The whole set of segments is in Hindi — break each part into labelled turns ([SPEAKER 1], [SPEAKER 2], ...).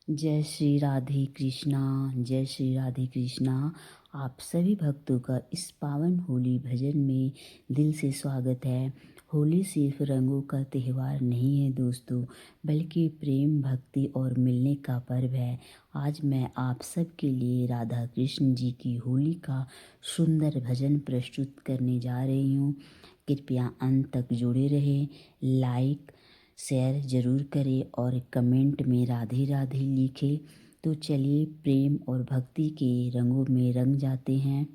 [SPEAKER 1] जय श्री राधे कृष्णा। जय श्री राधे कृष्णा। आप सभी भक्तों का इस पावन होली भजन में दिल से स्वागत है। होली सिर्फ रंगों का त्यौहार नहीं है दोस्तों, बल्कि प्रेम, भक्ति और मिलने का पर्व है। आज मैं आप सबके लिए राधा कृष्ण जी की होली का सुंदर भजन प्रस्तुत करने जा रही हूँ। कृपया अंत तक जुड़े रहें। लाइक शेयर ज़रूर करें और कमेंट में राधे राधे लिखें। तो चलिए प्रेम और भक्ति के रंगों में रंग जाते हैं।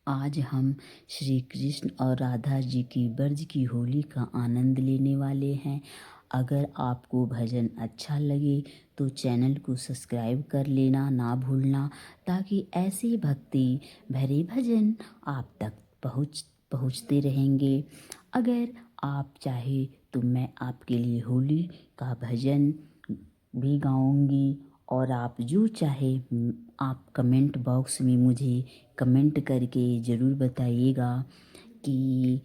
[SPEAKER 1] आज हम श्री कृष्ण और राधा जी की ब्रज की होली का आनंद लेने वाले हैं। अगर आपको भजन अच्छा लगे तो चैनल को सब्सक्राइब कर लेना ना भूलना, ताकि ऐसी भक्ति भरे भजन आप तक पहुँचते रहेंगे। अगर आप चाहे तो मैं आपके लिए होली का भजन भी गाऊंगी, और आप जो चाहे आप कमेंट बॉक्स में मुझे कमेंट करके ज़रूर बताइएगा कि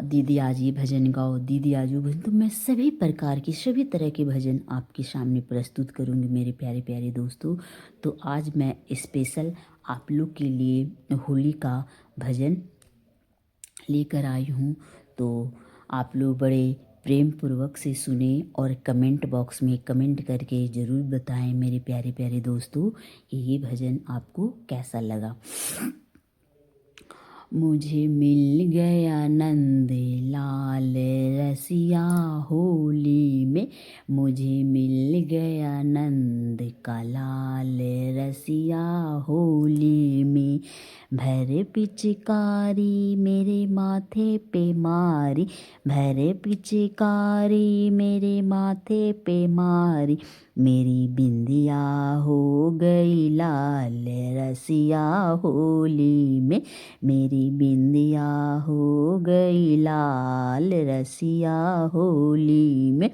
[SPEAKER 1] दीदी आज ये भजन गाओ, दीदी आज वो भजन। तो मैं सभी प्रकार के सभी तरह के भजन आपके सामने प्रस्तुत करूंगी मेरे प्यारे प्यारे दोस्तों। तो आज मैं स्पेशल आप लोग के लिए होली का भजन लेकर आई हूँ। तो आप लोग बड़े प्रेम पूर्वक से सुने और कमेंट बॉक्स में कमेंट करके ज़रूर बताएं मेरे प्यारे प्यारे दोस्तों कि ये भजन आपको कैसा लगा। मुझे मिल गया नंद लाल रसिया होली में, मुझे मिल गया नंद का लाल रसिया होली में। भर पिचकारी मेरे माथे पे मारी, भर पिचकारी मेरे माथे पे मारी, मेरी बिंदिया हो गई लाल रसिया होली में, मेरी बिंदिया हो गई लाल रसिया होली में।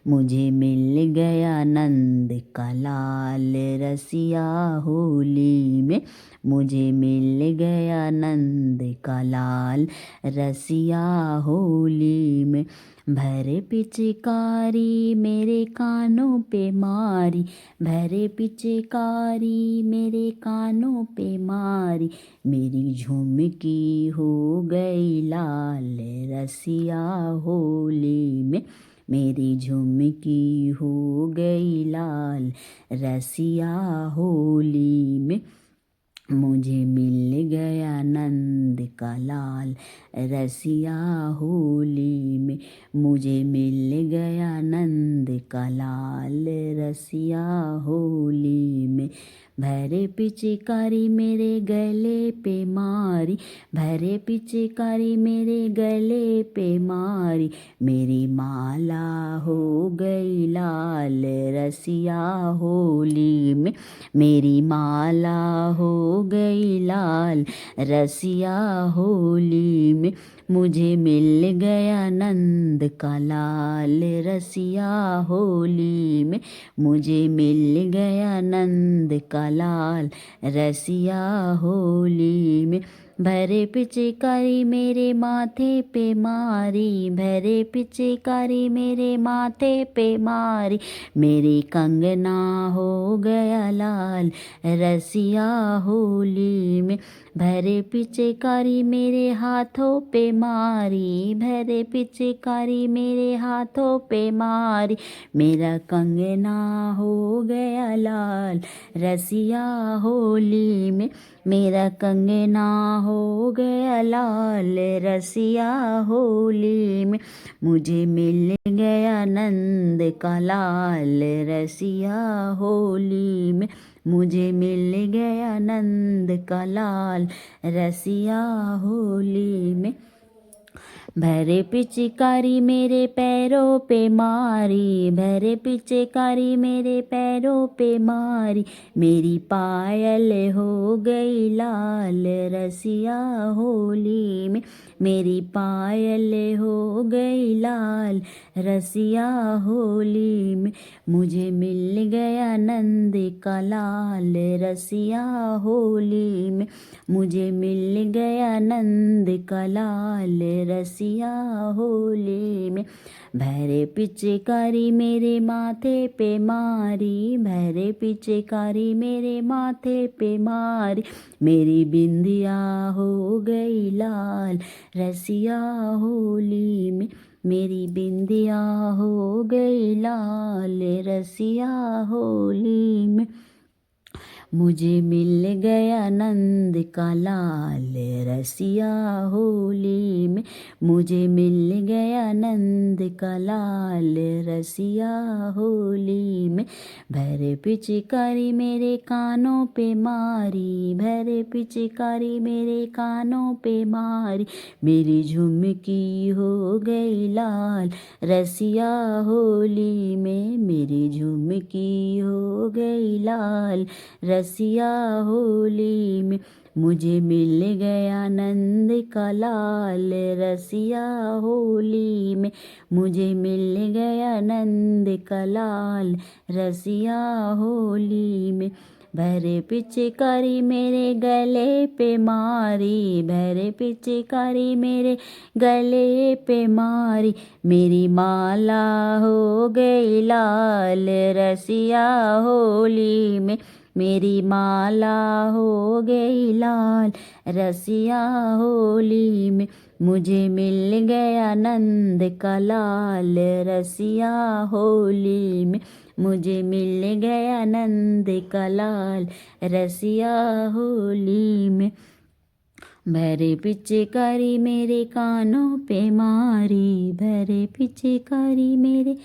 [SPEAKER 1] मुझे मिल गया नंद का लाल रसिया होली में, मुझे मिल गया नंद का लाल रसिया होली में। भरे पिचकारी मेरे कानों पे मारी, भरे पिचकारी मेरे कानों पे मारी, मेरी झुमकी हो गई लाल रसिया होली में, मेरी झुमकी हो गई लाल रसिया होली में। मुझे मिल गया नंद का लाल रसिया होली में, मुझे मिल गया नंद का लाल रसिया होली में। भरे पिचकारी मेरे गले पे मारी, भरे पिचकारी मेरे गले पे मारी, मेरी माला हो गई लाल रसिया होली में, मेरी माला हो गई लाल रसिया होली में। मुझे मिल गया नंद का लाल रसिया होली में, मुझे मिल गया नंद का लाल रसिया होली में। भरे पिचकारी मेरे माथे पे मारी, भरे पिचकारी मेरे माथे पे मारी, मेरी कंगना हो गया लाल रसिया होली में। भरे पिचकारी मेरे हाथों पे मारी, भरे पिचकारी मेरे हाथों पे मारी, मेरा कंगना हो गया लाल रसिया होली में, मेरा कंगना हो गया लाल रसिया होली में। मुझे मिल गया नंद का लाल रसिया होली में, मुझे मिल गया नंद का लाल रसिया होली में। भरे पिचकारी मेरे पैरों पे मारी, भरे पिचकारी मेरे पैरों पे मारी, मेरी पायल हो गई लाल रसिया होली में, मेरी पायल हो गई लाल रसिया होली में। मुझे मिल गया नंद का लाल रसिया होली में, मुझे मिल गया नंद का लाल रसिया होली में। भैरे पिचकारी मेरे माथे पे मारी, भैरे पिचकारी मेरे माथे पे मारी, मेरी बिंदिया हो गई लाल रसिया होली में, मेरी बिंदिया हो गई लाल रसिया होली में, मुझे मिल गया नंद का लाल रसिया होली में, मुझे मिल गया नंद का लाल रसिया होली में, भैरे पिचकारी मेरे कानों पे मारी, भैरे पिचकारी मेरे कानों पे मारी, मेरी झुमकी हो गई लाल रसिया होली में, मेरी झुमकी हो गई लाल रसिया होली में, मुझे मिल गया नंद का लाल रसिया होली में, मुझे मिल गया नंद का लाल रसिया होली में, भैरे पिचकारी मेरे गले पे मारी, भैरे पिचकारी मेरे गले पे मारी, मेरी माला हो गई लाल रसिया होली में, मेरी माला हो गई लाल रसिया होली में, मुझे मिल गया नंद का लाल रसिया होली में, मुझे मिल गया नंद का लाल रसिया होली में, भैरे पिचकारी मेरे कानों पे मारी, भैरे पिचकारी मेरे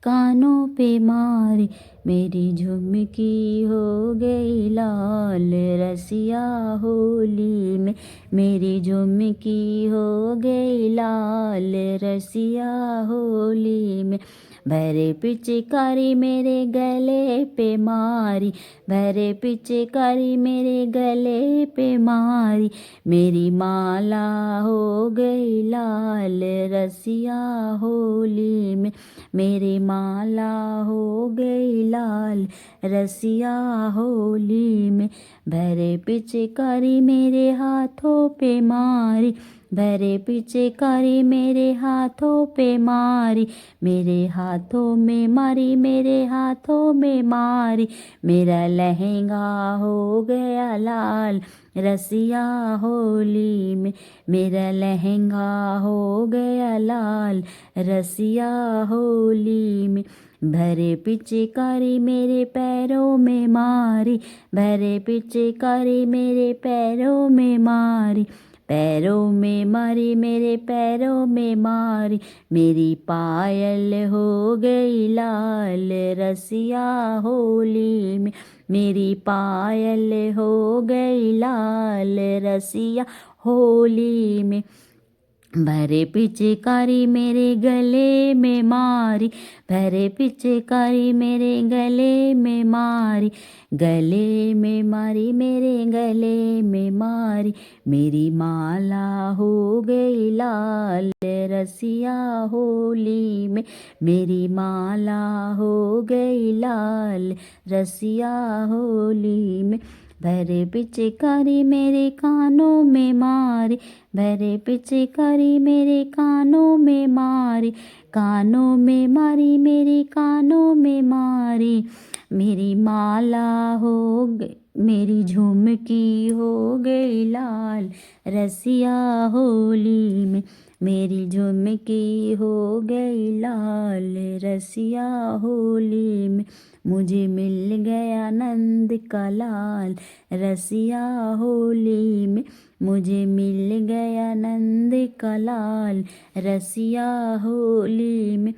[SPEAKER 1] कानों पे मारी, मेरी झुमकी हो गई लाल रसिया होली में, मेरी झुमकी हो गई लाल रसिया होली में, भैरे पिचकारी मेरे गले पे मारी, भैरे पिचकारी मेरे गले पे मारी, मेरी माला हो गई लाल रसिया होली में, मेरी माला हो गई लाल रसिया होली में, भैरे पिचकारी मेरे हाथों पे मारी, भैरे पिचकारी मेरे हाथों पे मारी, मेरे हाथों में मारी, मेरे हाथों में मारी, मेरा लहंगा हो गया लाल रसिया होली में, मेरा लहंगा हो गया लाल रसिया होली में, भैरे पिचकारी मेरे पैरों में मारी, भैरे पिचकारी मेरे पैरों में मारी, पैरों में मारी, मेरे पैरों में मारी, मेरी पायल हो गई लाल रसिया होली में, मेरी पायल हो गई लाल रसिया होली में, भैरे पिचकारी मेरे गले में मारी, भैरे पिचकारी मेरे गले में मारी, गले में मारी, मेरे गले में मारी, मेरी माला हो गई लाल रसिया होली में, मेरी माला हो गई लाल रसिया होली में, भैरे पिचकारी मेरे कानों में मारी, भैरे पिचकारी मेरे कानों में मारी, कानों में मारी, मेरे कानों में मारी, मेरी माला हो गई, मेरी झुमकी हो गई लाल रसिया होली में, मेरी झुमकी हो गई लाल रसिया होली में, मुझे मिल गया नंद का लाल रसिया होली में, मुझे मिल गया नंद का लाल रसिया होली में,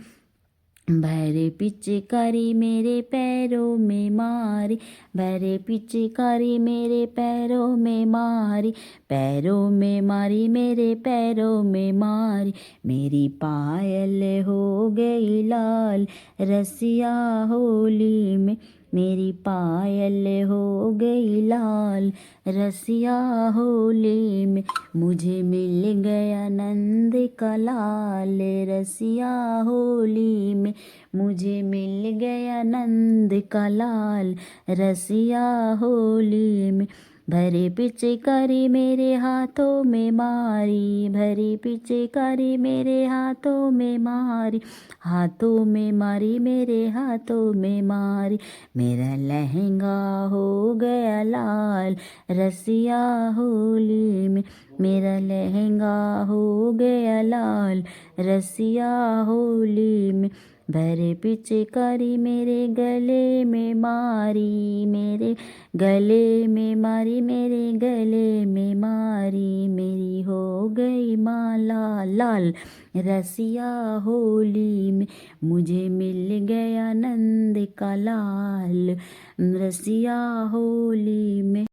[SPEAKER 1] भैरे पिचकारी मेरे पैरों में मारी, भैरे पिचकारी मेरे पैरों में मारी, पैरों में मारी, मेरे पैरों में मारी, मेरी पायल हो गई लाल रसिया होली में, मेरी पायल हो गई लाल रसिया होली में, मुझे मिल गया नंद का लाल रसिया होली में, मुझे मिल गया नंद का लाल रसिया होली में, भरे पिचकारी मेरे हाथों में मारी, भरे पिचकारी मेरे हाथों में मारी, हाथों में मारी मेरे हाथों में मारी। मेरा लहंगा हो गया लाल रसिया होली में, मेरा लहंगा हो गया लाल रसिया होली में। भरे पिचकारी मेरे गले में मारी, मेरे गले में मारी, मेरे गले में मारी, मेरी हो गई माला लाल रसिया होली में। मुझे मिल गया नंद का लाल रसिया होली में।